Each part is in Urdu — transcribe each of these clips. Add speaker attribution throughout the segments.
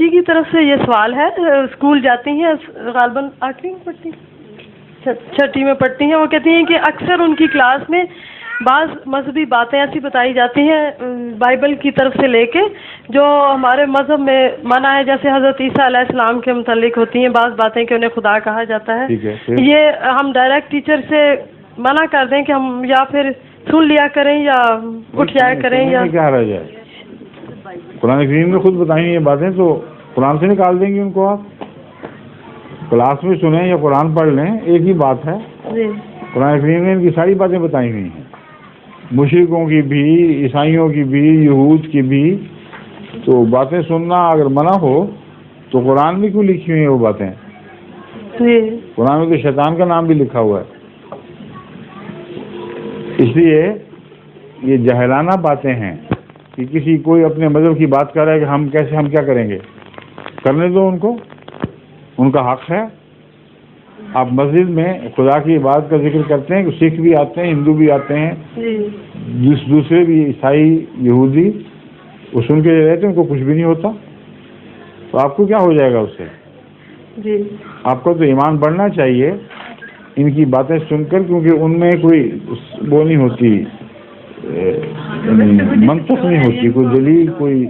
Speaker 1: بچی کی طرف سے یہ سوال ہے، اسکول جاتی ہیں غالباً آخری میں پڑھتی ہیں، چھٹی میں پڑھتی ہیں، وہ کہتی ہیں کہ اکثر ان کی کلاس میں بعض مذہبی باتیں ایسی بتائی جاتی ہیں بائبل کی طرف سے لے کے جو ہمارے مذہب میں منع ہے، جیسے حضرت عیسیٰ علیہ السلام کے متعلق ہوتی ہیں بعض باتیں کہ انہیں خدا کہا جاتا ہے۔ یہ ہم ڈائریکٹ ٹیچر سے منع کر دیں کہ ہم یا پھر سن لیا کریں یا اٹھ جایا کریں، یا
Speaker 2: کیا رہ جائے؟ قرآن کریم میں خود بتائیں یہ باتیں تو قرآن سے نکال دیں گے ان کو؟ آپ کلاس میں سنیں یا قرآن پڑھ لیں، ایک ہی بات ہے۔ قرآن کریم نے ان کی ساری باتیں بتائی ہوئی ہیں، مشرکوں کی بھی، عیسائیوں کی بھی، یہود کی بھی۔ تو باتیں سننا اگر منع ہو تو قرآن میں کیوں لکھی ہوئی ہیں وہ باتیں؟ قرآن میں تو شیطان کا نام بھی لکھا ہوا ہے۔ اس لیے یہ جاہلانہ باتیں ہیں کہ کسی کوئی اپنے مذہب کی بات کر رہا ہے کہ ہم کیا کریں گے؟ کرنے دو ان کو، ان کا حق ہے۔ آپ مسجد میں خدا کی عبادت کا ذکر کرتے ہیں، سکھ بھی آتے ہیں، ہندو بھی آتے ہیں، دوسرے بھی عیسائی یہودی، وہ سن کے رہتے ہیں، ان کو کچھ بھی نہیں ہوتا، تو آپ کو کیا ہو جائے گا اس سے؟ آپ کو تو ایمان بڑھنا چاہیے ان کی باتیں سن کر، کیونکہ ان میں کوئی وہ نہیں ہوتی، منطق نہیں ہوتی، کوئی دلیل، کوئی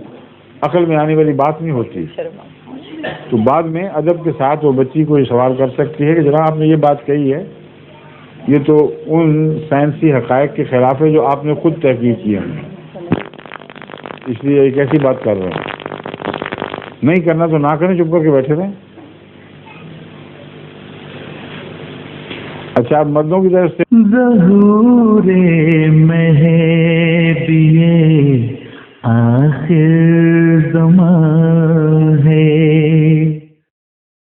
Speaker 2: عقل میں آنے والی بات نہیں ہوتی۔ تو بعد میں ادب کے ساتھ وہ بچی کوئی سوال کر سکتی ہے کہ جناب آپ نے یہ بات کہی ہے، یہ تو ان سائنسی حقائق کے خلاف ہے جو آپ نے خود تحقیق کی ہے، اس لیے ایک ایسی بات کر رہے ہیں۔ نہیں کرنا تو نہ کریں، چپ کر کے بیٹھے رہیں۔ اچھا، آپ مردوں کی طرف سے
Speaker 3: ظہور مہدی آخر زمان